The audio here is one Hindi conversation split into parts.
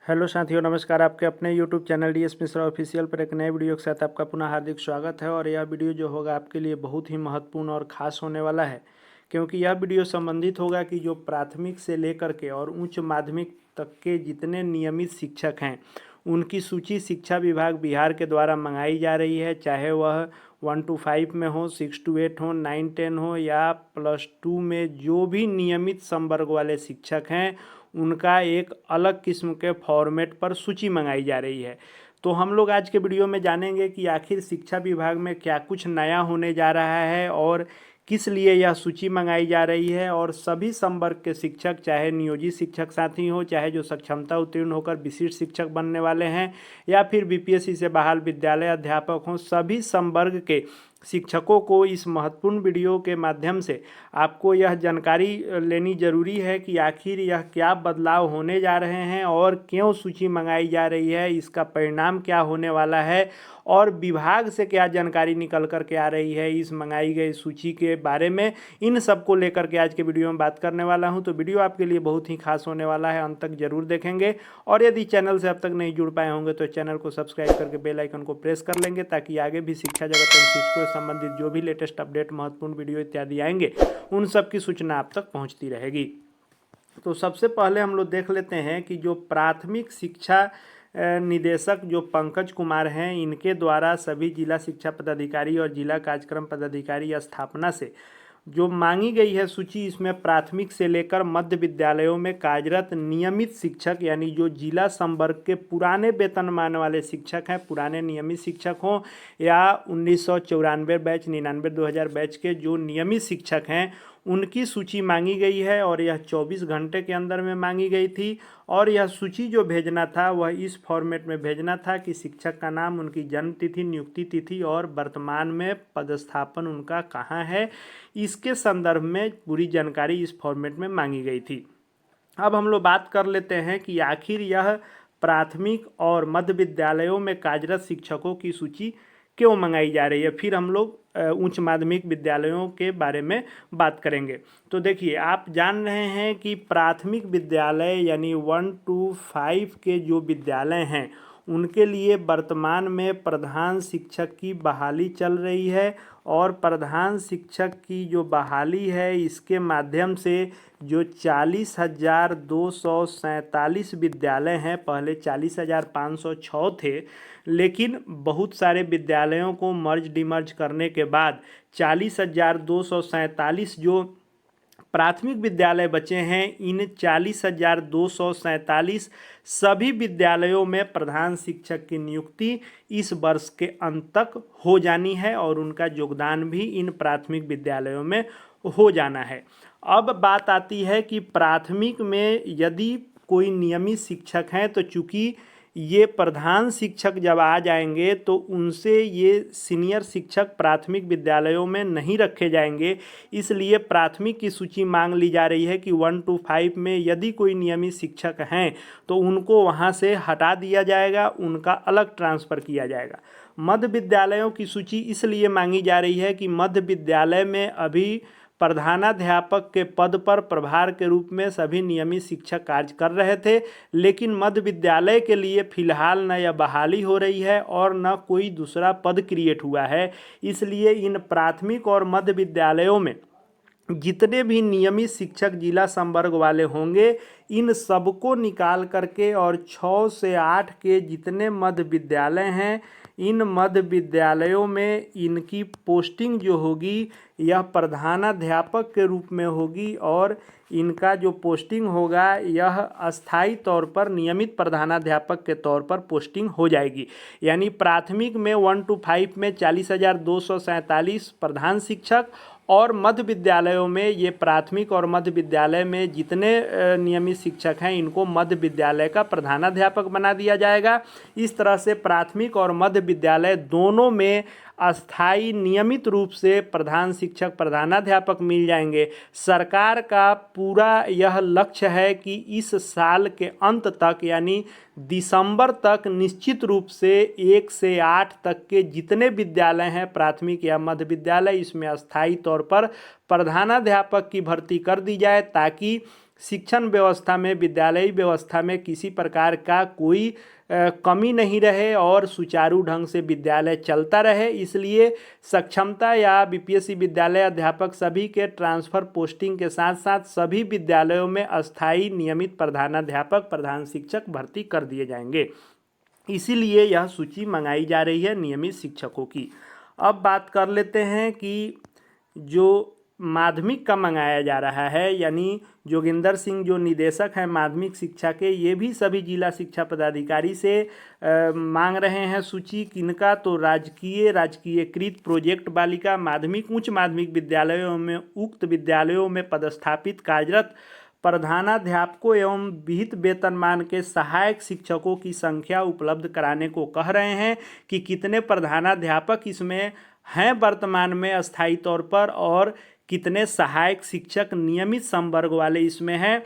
हेलो साथियों, नमस्कार। आपके अपने YouTube channel DS Mishra official पर एक नए वीडियो के साथ आपका पुनः हार्दिक स्वागत है। और यह वीडियो जो होगा आपके लिए बहुत ही महत्वपूर्ण और ख़ास होने वाला है, क्योंकि यह वीडियो संबंधित होगा कि जो प्राथमिक से लेकर के और उच्च माध्यमिक तक के जितने नियमित शिक्षक हैं उनकी सूची शिक्षा विभाग बिहार के द्वारा मंगाई जा रही है। चाहे वह 1 to 5 में हो, 6 to 8 हो, 9 10 हो या +2 में जो भी नियमित संवर्ग वाले शिक्षक हैं उनका एक अलग किस्म के फॉर्मेट पर सूची मंगाई जा रही है। तो हम लोग आज के वीडियो में जानेंगे कि आखिर शिक्षा विभाग में क्या कुछ नया होने जा रहा है और किस लिए यह सूची मंगाई जा रही है। और सभी संवर्ग के शिक्षक, चाहे नियोजित शिक्षक साथी हो, चाहे जो सक्षमता उत्तीर्ण होकर विशिष्ट शिक्षक बनने वाले हैं या फिर बीपीएससी से बहाल विद्यालय अध्यापक हों, सभी संवर्ग के शिक्षकों को इस महत्वपूर्ण वीडियो के माध्यम से आपको यह जानकारी लेनी जरूरी है कि आखिर यह क्या बदलाव होने जा रहे हैं और क्यों सूची मंगाई जा रही है, इसका परिणाम क्या होने वाला है और विभाग से क्या जानकारी निकल कर के आ रही है इस मंगाई गई सूची के बारे में। इन सब को लेकर के आज के वीडियो में बात करने वाला हूं। तो वीडियो आपके लिए बहुत ही खास होने वाला है, अंत तक जरूर देखेंगे। और यदि चैनल से अब तक नहीं जुड़ पाए होंगे तो चैनल को सब्सक्राइब करके बेल आइकन को प्रेस कर लेंगे, ताकि आगे भी शिक्षा जगत और शिक्षकों से संबंधित जो भी लेटेस्ट अपडेट, महत्वपूर्ण वीडियो इत्यादि आएंगे उन सब की सूचना आप तक पहुंचती रहेगी। तो सबसे पहले हम लोग देख लेते हैं कि जो प्राथमिक शिक्षा निदेशक जो पंकज कुमार हैं, इनके द्वारा सभी जिला शिक्षा पदाधिकारी और जिला कार्यक्रम पदाधिकारी स्थापना से जो मांगी गई है सूची, इसमें प्राथमिक से लेकर मध्य विद्यालयों में कार्यरत नियमित शिक्षक यानी जो जिला संवर्ग के पुराने वेतनमान वाले शिक्षक हैं, पुराने नियमित शिक्षक हों या 1994 बैच, 99 2000 बैच के जो नियमित शिक्षक हैं, उनकी सूची मांगी गई है। और यह 24 घंटे के अंदर में मांगी गई थी। और यह सूची जो भेजना था वह इस फॉर्मेट में भेजना था कि शिक्षक का नाम, उनकी जन्म तिथि, नियुक्ति तिथि और वर्तमान में पदस्थापन उनका कहाँ है, इसके संदर्भ में पूरी जानकारी इस फॉर्मेट में मांगी गई थी। अब हम लोग बात कर लेते हैं कि आखिर यह प्राथमिक और मध्य विद्यालयों में कार्यरत शिक्षकों की सूची क्यों मंगाई जा रही है। फिर हम लोग उच्च माध्यमिक विद्यालयों के बारे में बात करेंगे। तो देखिए, आप जान रहे हैं कि प्राथमिक विद्यालय यानी 1 to 5 के जो विद्यालय हैं उनके लिए वर्तमान में प्रधान शिक्षक की बहाली चल रही है। और प्रधान शिक्षक की जो बहाली है, इसके माध्यम से जो 40,247 विद्यालय हैं, पहले 40,506 थे, लेकिन बहुत सारे विद्यालयों को मर्ज डिमर्ज करने के बाद 40,247 जो प्राथमिक विद्यालय बचे हैं, इन 40,247 सभी विद्यालयों में प्रधान शिक्षक की नियुक्ति इस वर्ष के अंत तक हो जानी है और उनका योगदान भी इन प्राथमिक विद्यालयों में हो जाना है। अब बात आती है कि प्राथमिक में यदि कोई नियमित शिक्षक हैं, तो चूँकि ये प्रधान शिक्षक जब आ जाएंगे तो उनसे ये सीनियर शिक्षक प्राथमिक विद्यालयों में नहीं रखे जाएंगे। इसलिए प्राथमिक की सूची मांग ली जा रही है कि 1 to 5 में यदि कोई नियमित शिक्षक हैं तो उनको वहाँ से हटा दिया जाएगा, उनका अलग ट्रांसफ़र किया जाएगा। मध्य विद्यालयों की सूची इसलिए मांगी जा रही है कि मध्य विद्यालय में अभी प्रधानाध्यापक के पद पर प्रभार के रूप में सभी नियमित शिक्षक कार्य कर रहे थे, लेकिन मध्य विद्यालय के लिए फिलहाल न यह बहाली हो रही है और न कोई दूसरा पद क्रिएट हुआ है। इसलिए इन प्राथमिक और मध्य विद्यालयों में जितने भी नियमित शिक्षक जिला संवर्ग वाले होंगे, इन सबको निकाल करके और 6 से 8 के जितने मध्य विद्यालय हैं, इन मध्य विद्यालयों में इनकी पोस्टिंग जो होगी यह प्रधानाध्यापक के रूप में होगी। और इनका जो पोस्टिंग होगा यह अस्थाई तौर पर नियमित प्रधानाध्यापक के तौर पर पोस्टिंग हो जाएगी। यानी प्राथमिक में 1 to 5 में 40,247 प्रधान शिक्षक और मध्य विद्यालयों में ये प्राथमिक और मध्य विद्यालय में जितने नियमित शिक्षक हैं इनको मध्य विद्यालय का प्रधानाध्यापक बना दिया जाएगा। इस तरह से प्राथमिक और मध्य विद्यालय दोनों में अस्थाई नियमित रूप से प्रधान शिक्षक प्रधानाध्यापक मिल जाएंगे। सरकार का पूरा यह लक्ष्य है कि इस साल के अंत तक यानी दिसंबर तक निश्चित रूप से 1 से 8 तक के जितने विद्यालय हैं प्राथमिक या मध्य विद्यालय, इसमें अस्थाई तौर पर प्रधानाध्यापक की भर्ती कर दी जाए, ताकि शिक्षण व्यवस्था में, विद्यालयी व्यवस्था में किसी प्रकार का कोई कमी नहीं रहे और सुचारू ढंग से विद्यालय चलता रहे। इसलिए सक्षमता या बीपीएससी विद्यालय अध्यापक सभी के ट्रांसफ़र पोस्टिंग के साथ साथ सभी विद्यालयों में अस्थायी नियमित प्रधानाध्यापक, प्रधान शिक्षक भर्ती कर दिए जाएंगे। इसीलिए यह सूची मंगाई जा रही है नियमित शिक्षकों की। अब बात कर लेते हैं कि जो माध्यमिक का मंगाया जा रहा है, यानी जोगिंदर सिंह जो निदेशक हैं माध्यमिक शिक्षा के, ये भी सभी जिला शिक्षा पदाधिकारी से मांग रहे हैं सूची। किनका? तो राजकीयकृत प्रोजेक्ट बालिका माध्यमिक उच्च माध्यमिक विद्यालयों में उक्त विद्यालयों में पदस्थापित कार्यरत प्रधानाध्यापकों एवं विहित वेतनमान के सहायक शिक्षकों की संख्या उपलब्ध कराने को कह रहे हैं कि कितने प्रधानाध्यापक इसमें हैं वर्तमान में अस्थायी तौर पर और कितने सहायक शिक्षक नियमित संवर्ग वाले इसमें हैं।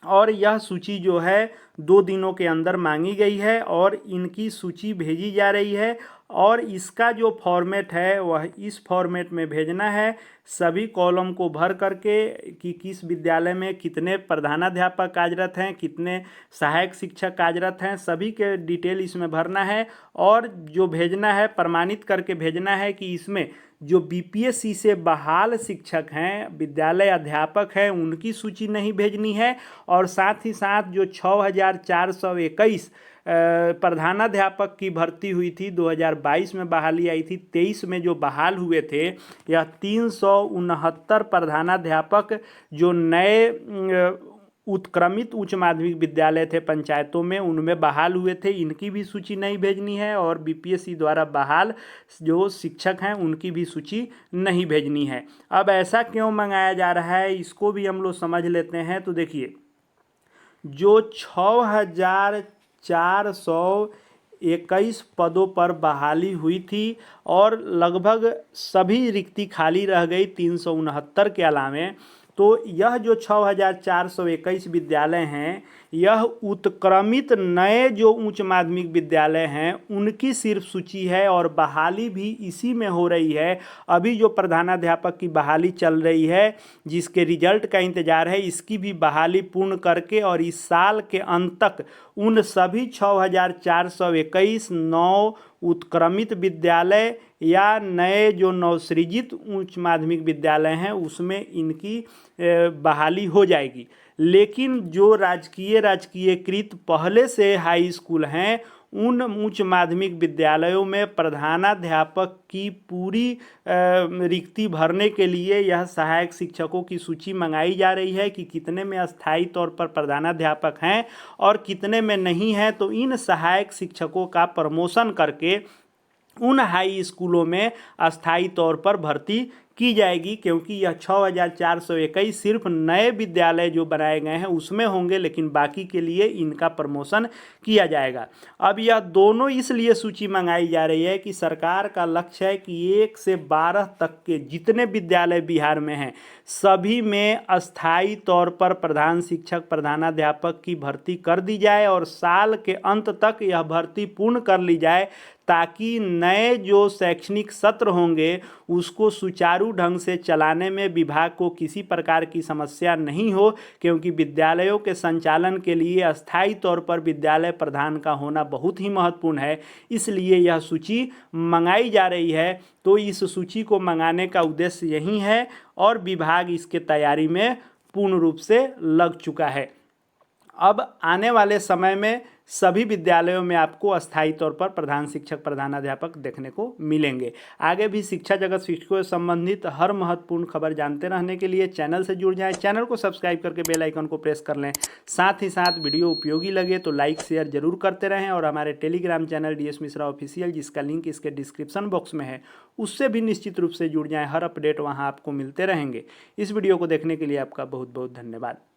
और यह सूची जो है 2 दिनों के अंदर मांगी गई है और इनकी सूची भेजी जा रही है और इसका जो फॉर्मेट है वह इस फॉर्मेट में भेजना है, सभी कॉलम को भर करके कि किस विद्यालय में कितने प्रधानाध्यापक कार्यरत हैं, कितने सहायक शिक्षक कार्यरत हैं, सभी के डिटेल इसमें भरना है और जो भेजना है प्रमाणित करके भेजना है कि इसमें जो बीपीएससी से बहाल शिक्षक हैं, विद्यालय अध्यापक हैं, उनकी सूची नहीं भेजनी है और साथ ही साथ जो 6421 प्रधानाध्यापक की भर्ती हुई थी, 2022 में बहाली आई थी, 23 में जो बहाल हुए थे, यह 369 प्रधानाध्यापक जो नए उत्क्रमित उच्च माध्यमिक विद्यालय थे पंचायतों में, उनमें बहाल हुए थे, इनकी भी सूची नहीं भेजनी है और बीपीएससी द्वारा बहाल जो शिक्षक हैं उनकी भी सूची नहीं भेजनी है। अब ऐसा क्यों मंगाया जा रहा है, इसको भी हम लोग समझ लेते हैं। तो देखिए, जो 6421 पदों पर बहाली हुई थी और लगभग सभी रिक्ति खाली रह गई 369 के अलावे, तो यह जो 6421 विद्यालय हैं, यह उत्क्रमित नए जो उच्च माध्यमिक विद्यालय हैं उनकी सिर्फ सूची है और बहाली भी इसी में हो रही है। अभी जो प्रधानाध्यापक की बहाली चल रही है, जिसके रिजल्ट का इंतजार है, इसकी भी बहाली पूर्ण करके और इस साल के अंत तक उन सभी 6421 नौ उत्क्रमित विद्यालय या नए जो नवसृजित उच्च माध्यमिक विद्यालय हैं उसमें इनकी बहाली हो जाएगी। लेकिन जो राजकीयकृत पहले से हाई स्कूल हैं, उन उच्च माध्यमिक विद्यालयों में प्रधानाध्यापक की पूरी रिक्ति भरने के लिए यह सहायक शिक्षकों की सूची मंगाई जा रही है कि कितने में अस्थायी तौर पर प्रधानाध्यापक हैं और कितने में नहीं हैं। तो इन सहायक शिक्षकों का प्रमोशन करके उन हाई स्कूलों में अस्थायी तौर पर भर्ती की जाएगी, क्योंकि यह 6421 सिर्फ नए विद्यालय जो बनाए गए हैं उसमें होंगे, लेकिन बाकी के लिए इनका प्रमोशन किया जाएगा। अब यह दोनों इसलिए सूची मंगाई जा रही है कि सरकार का लक्ष्य है कि 1 से 12 तक के जितने विद्यालय बिहार में हैं सभी में अस्थायी तौर पर प्रधान शिक्षक, प्रधानाध्यापक की भर्ती कर दी जाए और साल के अंत तक यह भर्ती पूर्ण कर ली जाए, ताकि नए जो शैक्षणिक सत्र होंगे उसको सुचारू ढंग से चलाने में विभाग को किसी प्रकार की समस्या नहीं हो, क्योंकि विद्यालयों के संचालन के लिए अस्थायी तौर पर विद्यालय प्रधान का होना बहुत ही महत्वपूर्ण है। इसलिए यह सूची मंगाई जा रही है। तो इस सूची को मंगाने का उद्देश्य यही है और विभाग इसके तैयारी में पूर्ण रूप से लग चुका है। अब आने वाले समय में सभी विद्यालयों में आपको अस्थायी तौर पर प्रधान शिक्षक, प्रधानाध्यापक देखने को मिलेंगे। आगे भी शिक्षा जगत, शिक्षकों से संबंधित हर महत्वपूर्ण खबर जानते रहने के लिए चैनल से जुड़ जाएं। चैनल को सब्सक्राइब करके बेल आइकन को प्रेस कर लें। साथ ही साथ वीडियो उपयोगी लगे तो लाइक शेयर जरूर करते रहें और हमारे Telegram channel DS Mishra official, जिसका लिंक इसके डिस्क्रिप्शन बॉक्स में है, उससे भी निश्चित रूप से जुड़ जाएँ। हर अपडेट वहाँ आपको मिलते रहेंगे। इस वीडियो को देखने के लिए आपका बहुत बहुत धन्यवाद।